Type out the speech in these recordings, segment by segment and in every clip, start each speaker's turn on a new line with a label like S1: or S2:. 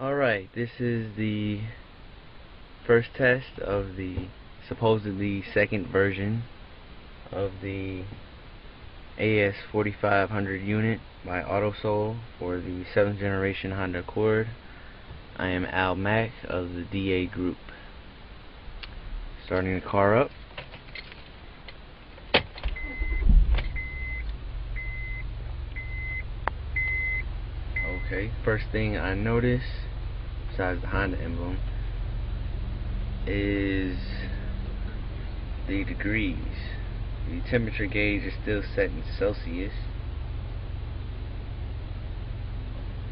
S1: Alright, this is the first test of the supposedly second version of the AS4500 unit by AutoSoul for the 7th generation Honda Accord. I am Al Mack of the DA Group. Starting the car up. Okay, first thing I notice, besides the Honda emblem, is the degrees. The temperature gauge is still set in Celsius.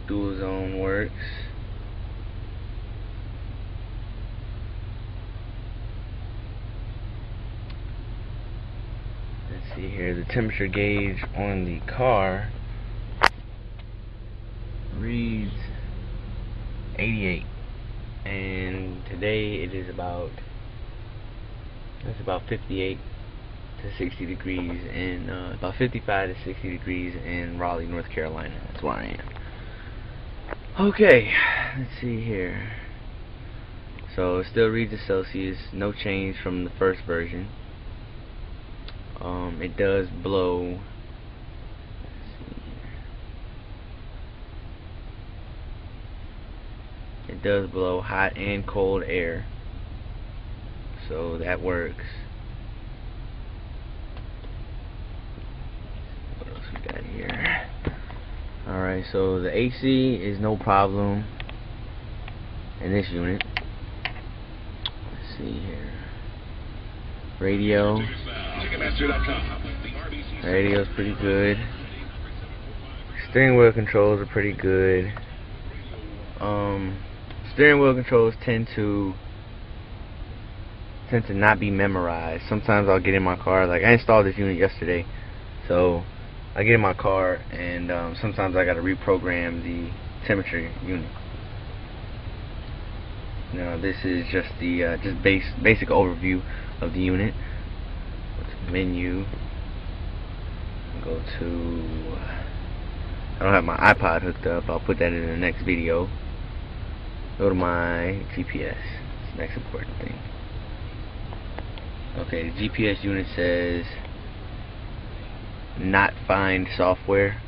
S1: Dual zone works. Let's see here, the temperature gauge on the car reads 88, and today it is about 58 to 60 degrees in about 55 to 60 degrees in Raleigh, North Carolina. That's where I am. Okay, let's see here. So it still reads the Celsius, no change from the first version. It does blow. It does blow hot and cold air, so that works. What else we got here? Alright, so the AC is no problem in this unit. Let's see here. Radio. Radio's pretty good. Steering wheel controls are pretty good. Steering wheel controls tend to not be memorized. Sometimes I'll get in my car, like I installed this unit yesterday, so I get in my car and sometimes I gotta reprogram the temperature unit. Now this is just the basic overview of the unit. Menu. Go to, I don't have my iPod hooked up, I'll put that in the next video. Go to my GPS. It's the next important thing. Okay, the GPS unit says not find software.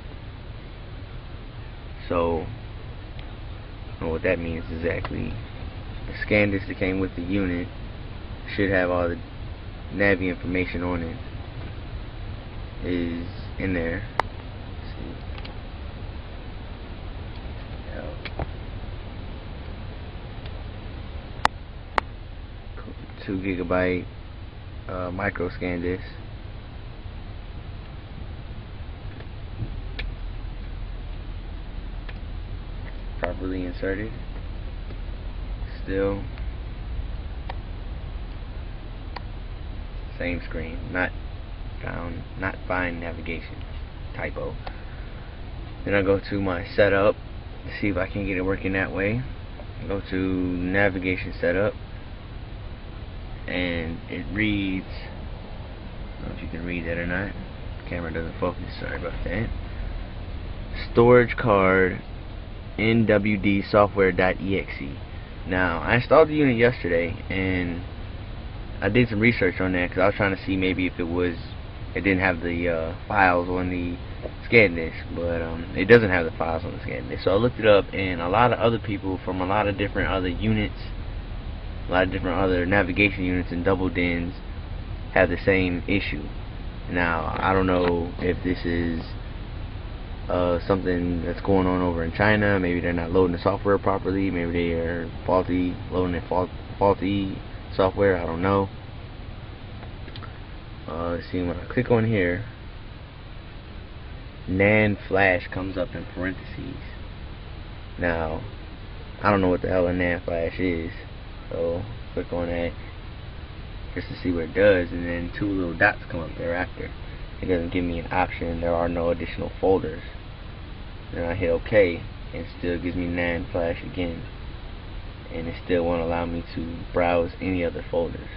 S1: So I don't know what that means exactly. The scan disc that came with the unit should have all the Navi information on it. Is in there. Let's see. 2 gigabyte micro scan disc. Properly inserted. Still same screen. Not find navigation. Typo. Then I go to my setup to see if I can get it working that way. I go to navigation setup, and it reads, I don't know if you can read that or not. The camera doesn't focus, sorry about that. Storage card NWD software.exe. Now I installed the unit yesterday and I did some research on that because I was trying to see maybe if it didn't have the files on the scan disk, but it doesn't have the files on the scan disk. So I looked it up, and a lot of other people from a lot of different other units, a lot of different other navigation units and double DINs have the same issue. Now I don't know if this is something that's going on over in China. Maybe they're not loading the software properly. Maybe they are loading the faulty software. I don't know. Let's see, when I click on here, NAND flash comes up in parentheses. Now I don't know what the hell a NAND flash is, so click on that just to see what it does, and then 2 little dots come up thereafter. It doesn't give me an option. There are no additional folders. Then I hit OK, and it still gives me NAND flash again, and it still won't allow me to browse any other folders.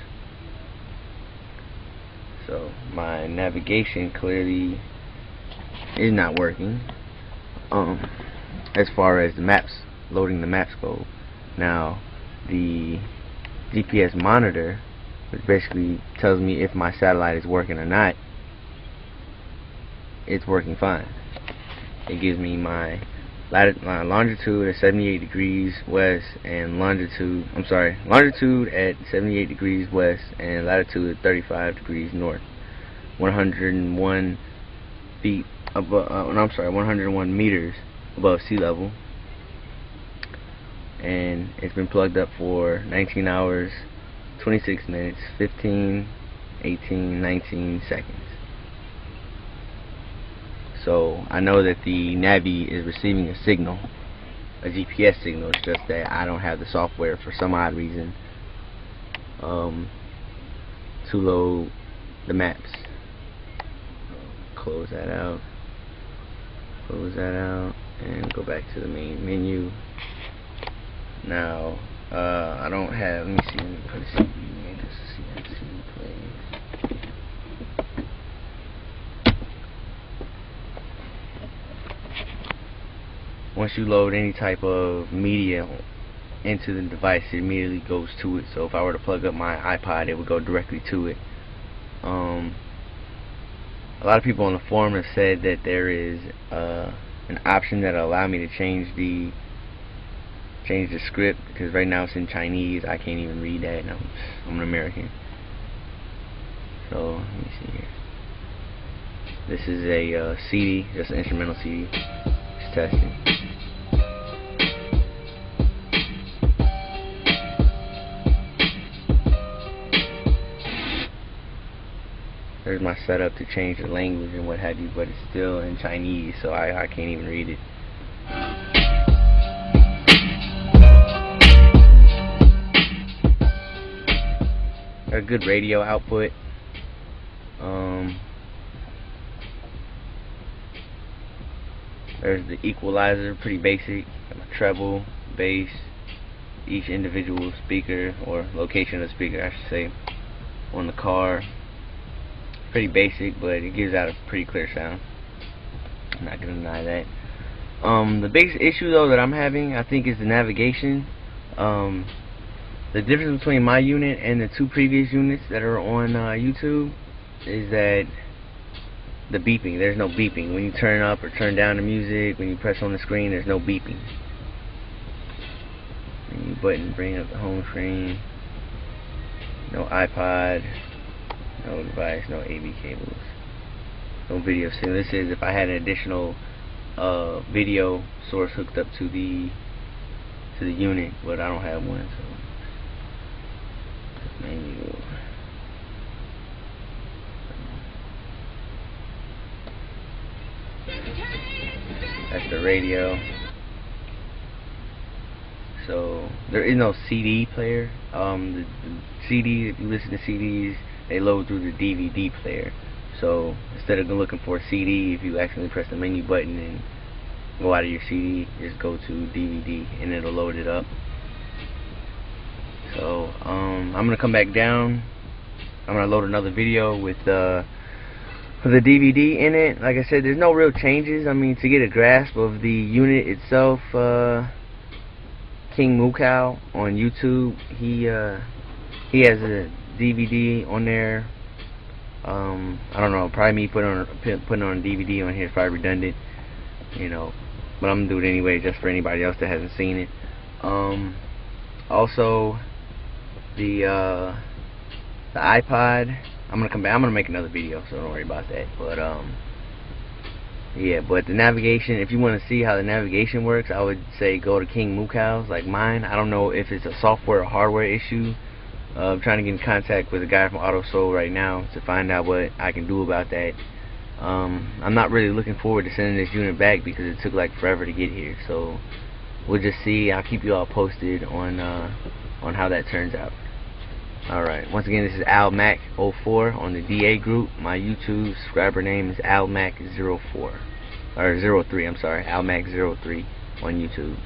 S1: So my navigation clearly is not working. As far as the maps loading the map scope. Now the GPS monitor, which basically tells me if my satellite is working or not, it's working fine. It gives me my longitude at 78 degrees west and longitude at 78 degrees west and latitude at 35 degrees north. 101 feet above, 101 meters above sea level, and it's been plugged up for 19 hours, 26 minutes, 15, 18, 19 seconds. So I know that the Navi is receiving a signal, a GPS signal. It's just that I don't have the software for some odd reason to load the maps. Close that out, and go back to the main menu. Now I don't have, let me see, let me put a CD, maybe just to see how the CD plays. Once you load any type of media into the device, it immediately goes to it. So if I were to plug up my iPod, it would go directly to it. A lot of people on the forum have said that there is an option that'll allow me to change the script, because right now it's in Chinese. I can't even read that, and I'm an American. So let me see here. This is a CD, just an instrumental CD. Just testing. There's my setup to change the language and what have you, but it's still in Chinese, so I can't even read it. Got a good radio output. There's the equalizer, pretty basic. Got my treble, bass, each individual speaker, or location of the speaker I should say, on the car. Pretty basic, but it gives out a pretty clear sound. I'm not gonna deny that. The biggest issue though that I'm having, I think, is the navigation. The difference between my unit and the two previous units that are on YouTube is that the beeping. There's no beeping when you turn up or turn down the music. When you press on the screen, there's no beeping. Menu button, bring up the home screen. No iPod. No device, no AV cables, no video signal. This is if I had an additional video source hooked up to the unit, but I don't have one. So menu. That's the radio. So there is no CD player. The CD, if you listen to CDs, they load through the DVD player. So instead of looking for a CD, if you accidentally press the menu button and go out of your CD, just go to DVD and it'll load it up. So I'm gonna come back down. I'm gonna load another video with the DVD in it. Like I said, there's no real changes. I mean, to get a grasp of the unit itself, King Mukau on YouTube, he has a DVD on there. I don't know, probably me putting on a DVD on here is probably redundant, you know, but I'm gonna do it anyway just for anybody else that hasn't seen it. Also the iPod, I'm gonna make another video, so don't worry about that. But yeah, but the navigation, if you want to see how the navigation works, I would say go to King Mukau's, like mine. I don't know if it's a software or hardware issue. I'm trying to get in contact with a guy from AutoSoul right now to find out what I can do about that. I'm not really looking forward to sending this unit back because it took like forever to get here. So we'll just see. I'll keep you all posted on how that turns out. Alright, once again, this is AlMac04 on the DA group. My YouTube subscriber name is AlMac03. Or 03, I'm sorry, AlMac03 on YouTube.